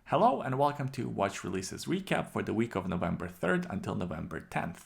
Hello and welcome to Watch Releases Recap for the week of November 3rd until November 10th.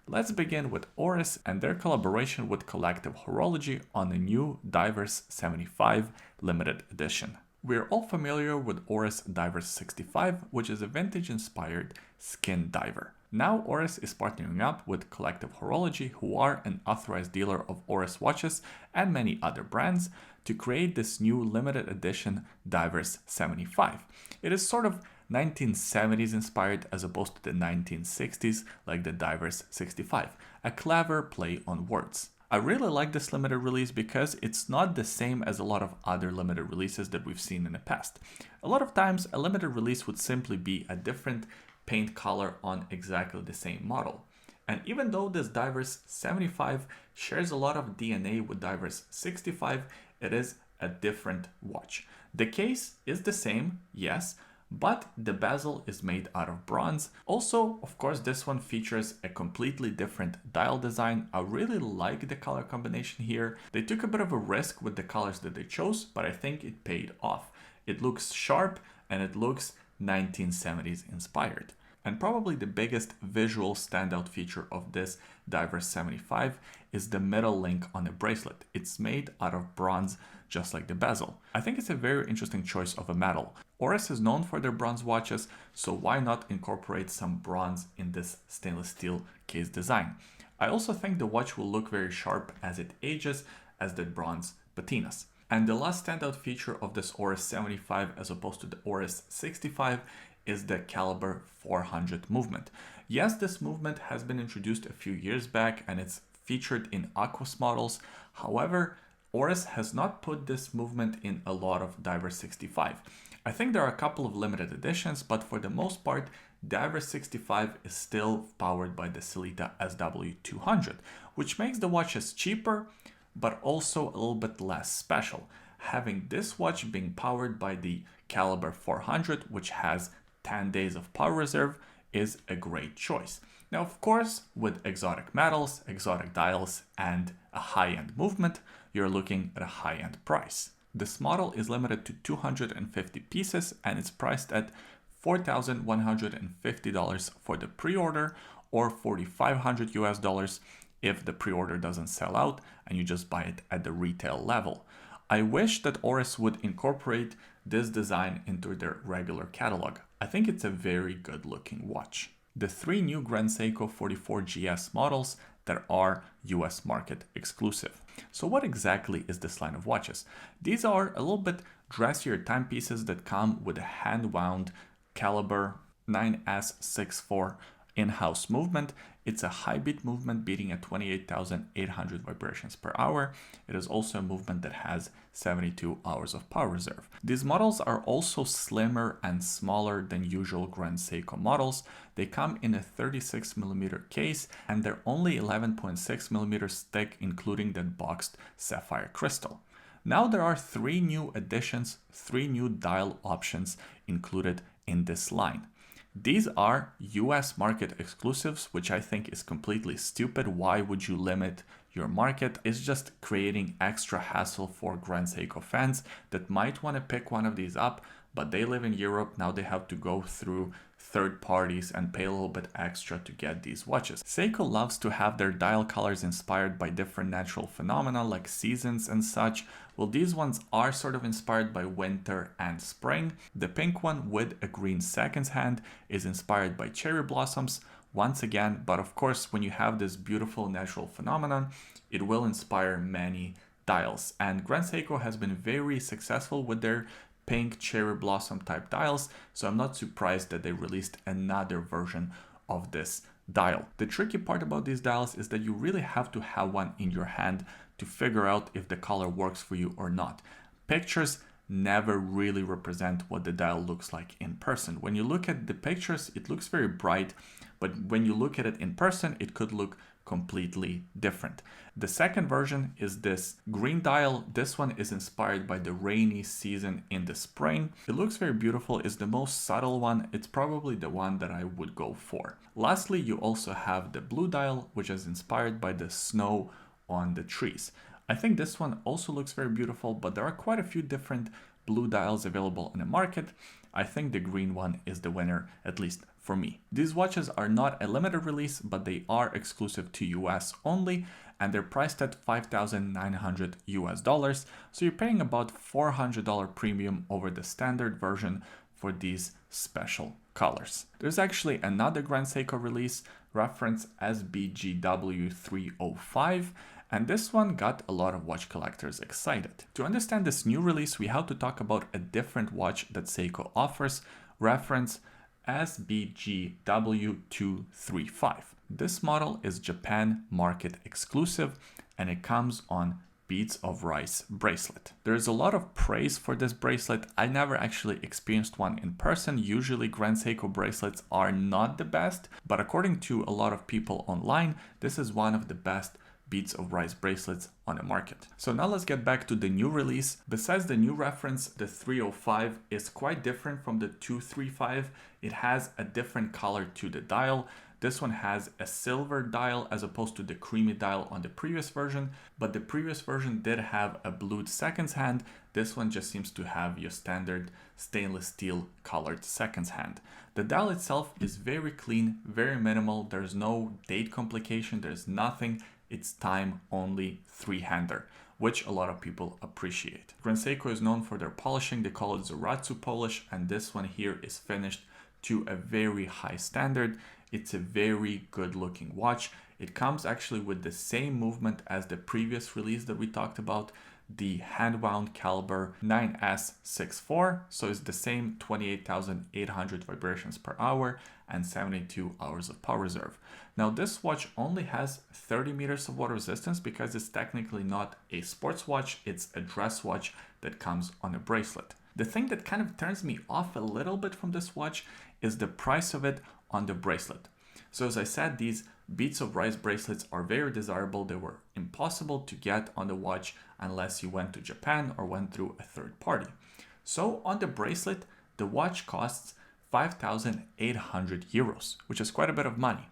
Let's begin with Oris and their collaboration with Collective Horology on the new Divers 75 limited edition. We're all familiar with Oris Divers 65, which is a vintage-inspired skin diver. Now Oris is partnering up with Collective Horology, who are an authorized dealer of Oris watches and many other brands, to create this new limited edition Divers 75. It is sort of 1970s inspired as opposed to the 1960s like the Divers 65, a clever play on words. I really like this limited release because it's not the same as a lot of other limited releases that we've seen in the past. A lot of times a limited release would simply be a different paint color on exactly the same model. And even though this Divers 75 shares a lot of DNA with Divers 65, it is a different watch. The case is the same, yes, but the bezel is made out of bronze. Also, of course, this one features a completely different dial design. I really like the color combination here. They took a bit of a risk with the colors that they chose, but I think it paid off. It looks sharp and it looks 1970s inspired. And probably the biggest visual standout feature of this Divers 75 is the middle link on the bracelet. It's made out of bronze, just like the bezel. I think it's a very interesting choice of a metal. Oris is known for their bronze watches, so why not incorporate some bronze in this stainless steel case design? I also think the watch will look very sharp as it ages, as the bronze patinas. And the last standout feature of this Oris 75 as opposed to the Oris 65 is the caliber 400 movement. Yes, this movement has been introduced a few years back and it's featured in Aquos models. However, Oris has not put this movement in a lot of Divers 65. I think there are a couple of limited editions, but for the most part, Divers 65 is still powered by the Sellita SW200, which makes the watches cheaper, but also a little bit less special. Having this watch being powered by the caliber 400, which has 10 days of power reserve, is a great choice. Now, of course, with exotic metals, exotic dials, and a high-end movement, you're looking at a high-end price. This model is limited to 250 pieces and it's priced at $4,150 for the pre-order or $4,500 US if the pre-order doesn't sell out and you just buy it at the retail level. I wish that Oris would incorporate this design into their regular catalog. I think it's a very good looking watch. The three new Grand Seiko 44GS models that are US market exclusive. So what exactly is this line of watches? These are a little bit dressier timepieces that come with a hand-wound caliber 9S64 in-house movement. It's a high beat movement beating at 28,800 vibrations per hour. It is also a movement that has 72 hours of power reserve. These models are also slimmer and smaller than usual Grand Seiko models. They come in a 36mm case and they're only 11.6mm thick, including the boxed sapphire crystal. Now there are three new additions, three new dial options included in this line. These are US market exclusives, which I think is completely stupid. Why would you limit your market? It's just creating extra hassle for Grand Seiko fans that might want to pick one of these up, but they live in Europe. Now they have to go through third parties and pay a little bit extra to get these watches. Seiko loves to have their dial colors inspired by different natural phenomena like seasons and such. Well, these ones are sort of inspired by winter and spring. The pink one with a green seconds hand is inspired by cherry blossoms once again, but of course when you have this beautiful natural phenomenon, it will inspire many dials. And Grand Seiko has been very successful with their pink cherry blossom type dials, so I'm not surprised that they released another version of this dial. The tricky part about these dials is that you really have to have one in your hand to figure out if the color works for you or not. Pictures never really represent what the dial looks like in person. When you look at the pictures, it looks very bright, but when you look at it in person, it could look completely different. The second version is this green dial. This one is inspired by the rainy season in the spring. It looks very beautiful. It's the most subtle one. It's probably the one that I would go for. Lastly, you also have the blue dial, which is inspired by the snow on the trees. I think this one also looks very beautiful, but there are quite a few different blue dials available in the market. I think the green one is the winner, at least for me. These watches are not a limited release, but they are exclusive to US only, and they're priced at $5,900 US. So you're paying about $400 premium over the standard version for these special colors. There's actually another Grand Seiko release, reference SBGW305, and this one got a lot of watch collectors excited. To understand this new release, we have to talk about a different watch that Seiko offers, reference SBGW235. This model is Japan market exclusive, and it comes on Beads of Rice bracelet. There's a lot of praise for this bracelet. I never actually experienced one in person. Usually Grand Seiko bracelets are not the best, but according to a lot of people online, this is one of the best Beads of Rice bracelets on the market. So now let's get back to the new release. Besides the new reference, the 305 is quite different from the 235. It has a different color to the dial. This one has a silver dial as opposed to the creamy dial on the previous version, but the previous version did have a blued seconds hand. This one just seems to have your standard stainless steel colored seconds hand. The dial itself is very clean, very minimal. There's no date complication, there's nothing. It's time only 3-hander, which a lot of people appreciate. Grand Seiko is known for their polishing. They call it Zaratsu polish, and this one here is finished to a very high standard. It's a very good looking watch. It comes actually with the same movement as the previous release that we talked about, the hand-wound caliber 9S64. So it's the same 28,800 vibrations per hour and 72 hours of power reserve. Now this watch only has 30 meters of water resistance because it's technically not a sports watch, it's a dress watch that comes on a bracelet. The thing that kind of turns me off a little bit from this watch is the price of it on the bracelet. So as I said, these Beads of Rice bracelets are very desirable. They were impossible to get on the watch unless you went to Japan or went through a third party. So on the bracelet, the watch costs 5,800 euros, which is quite a bit of money.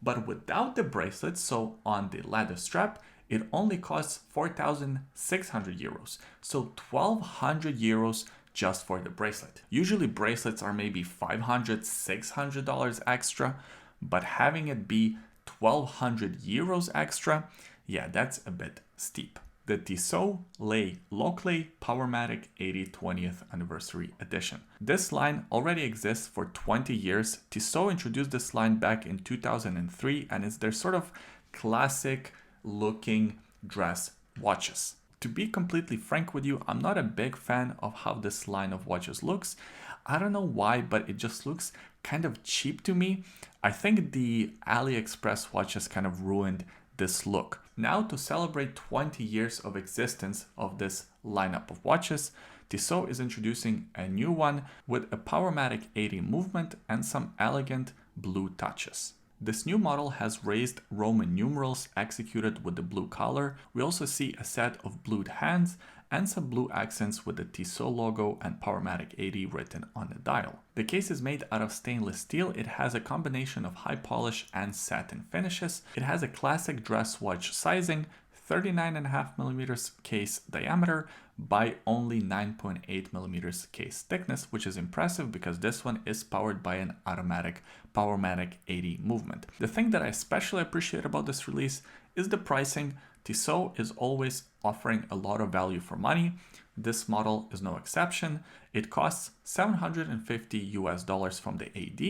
But without the bracelet, so on the leather strap, it only costs 4,600 euros. So 1,200 euros just for the bracelet. Usually bracelets are maybe $500, $600 extra, but having it be 1,200 euros extra, yeah, that's a bit steep. The Tissot Le Locle Powermatic 20th Anniversary Edition. This line already exists for 20 years. Tissot introduced this line back in 2003, and it's their sort of classic looking dress watches. To be completely frank with you, I'm not a big fan of how this line of watches looks. I don't know why, but it just looks kind of cheap to me. I think the AliExpress watches kind of ruined this look. Now, to celebrate 20 years of existence of this lineup of watches, Tissot is introducing a new one with a Powermatic 80 movement and some elegant blue touches. This new model has raised Roman numerals executed with the blue color. We also see a set of blued hands and some blue accents with the Tissot logo and Powermatic 80 written on the dial. The case is made out of stainless steel. It has a combination of high polish and satin finishes. It has a classic dress watch sizing, 39.5mm case diameter by only 9.8mm case thickness, which is impressive because this one is powered by an automatic Powermatic 80 movement. The thing that I especially appreciate about this release is the pricing. Tissot is always offering a lot of value for money. This model is no exception. It costs $750 from the AD,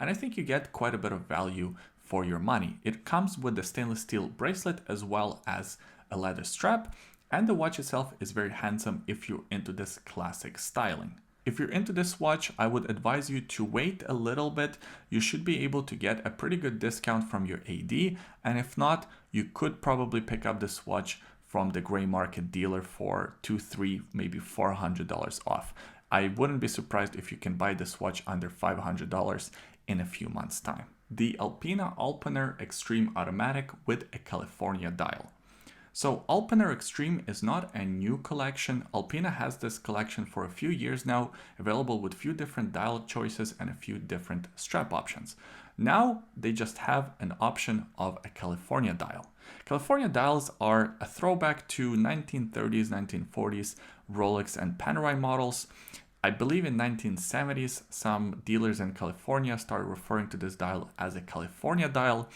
and I think you get quite a bit of value for your money. It comes with the stainless steel bracelet as well as a leather strap, and the watch itself is very handsome if you're into this classic styling. If you're into this watch, I would advise you to wait a little bit. You should be able to get a pretty good discount from your AD, and if not, you could probably pick up this watch from the gray market dealer for $200, $300, maybe $400 off. I wouldn't be surprised if you can buy this watch under $500 in a few months' time. The Alpina Alpiner Extreme Automatic with a California dial. So Alpiner Extreme is not a new collection. Alpina has this collection for a few years now, available with a few different dial choices and a few different strap options. Now they just have an option of a California dial. California dials are a throwback to 1930s, 1940s Rolex and Panerai models. I believe in 1970s, some dealers in California started referring to this dial as a California dial,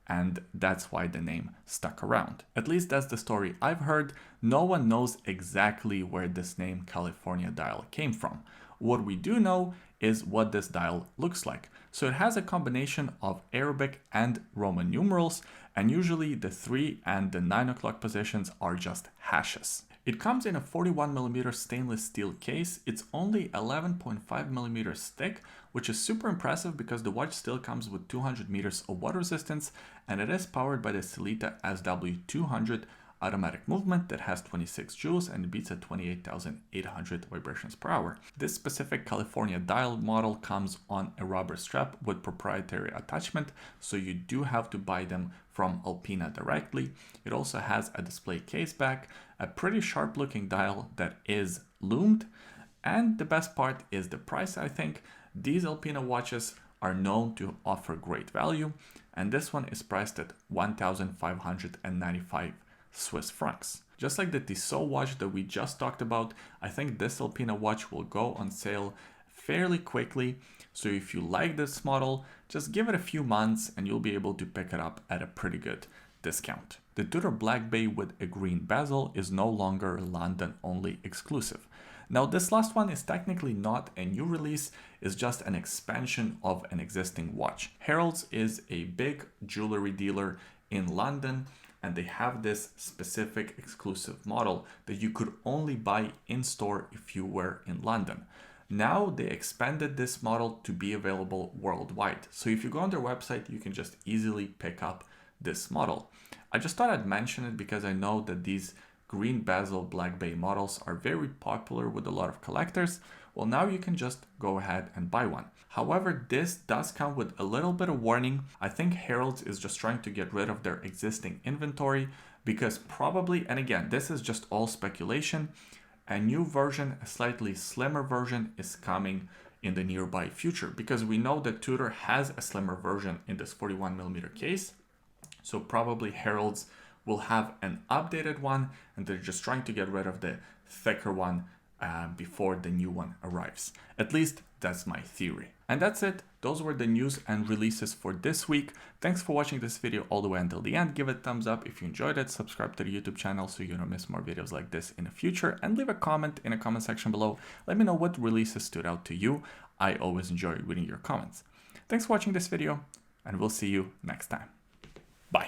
and that's why the name stuck around. At least that's the story I've heard. No one knows exactly where this name California dial came from. What we do know is what this dial looks like. So it has a combination of Arabic and Roman numerals, and usually the 3 and the 9 o'clock positions are just hashes. It comes in a 41mm stainless steel case. It's only 11.5mm thick, which is super impressive because the watch still comes with 200 meters of water resistance, and it is powered by the Sellita SW200 automatic movement that has 26 joules and beats at 28,800 vibrations per hour. This specific California dial model comes on a rubber strap with proprietary attachment, so you do have to buy them from Alpina directly. It also has a display case back, a pretty sharp looking dial that is loomed, and the best part is the price, I think. These Alpina watches are known to offer great value, and this one is priced at 1,595 Swiss francs. Just like the Tissot watch that we just talked about, I think this Alpina watch will go on sale fairly quickly. So if you like this model, just give it a few months and you'll be able to pick it up at a pretty good discount. The Tudor Black Bay with a green bezel is no longer London only exclusive. Now this last one is technically not a new release, it's just an expansion of an existing watch. Harrods is a big jewelry dealer in London, and they have this specific exclusive model that you could only buy in store if you were in London. Now they expanded this model to be available worldwide. So if you go on their website, you can just easily pick up this model. I just thought I'd mention it because I know that these green bezel Black Bay models are very popular with a lot of collectors. Well, now you can just go ahead and buy one. However, this does come with a little bit of warning. I think Harrods is just trying to get rid of their existing inventory because probably, and again, this is just all speculation, a new version, a slightly slimmer version is coming in the nearby future because we know that Tudor has a slimmer version in this 41mm case. So probably Harrods will have an updated one and they're just trying to get rid of the thicker one before the new one arrives. At least that's my theory. And that's it. Those were the news and releases for this week. Thanks for watching this video all the way until the end. Give it a thumbs up if you enjoyed it. Subscribe to the YouTube channel so you don't miss more videos like this in the future. And leave a comment in the comment section below. Let me know what releases stood out to you. I always enjoy reading your comments. Thanks for watching this video, and we'll see you next time. Bye.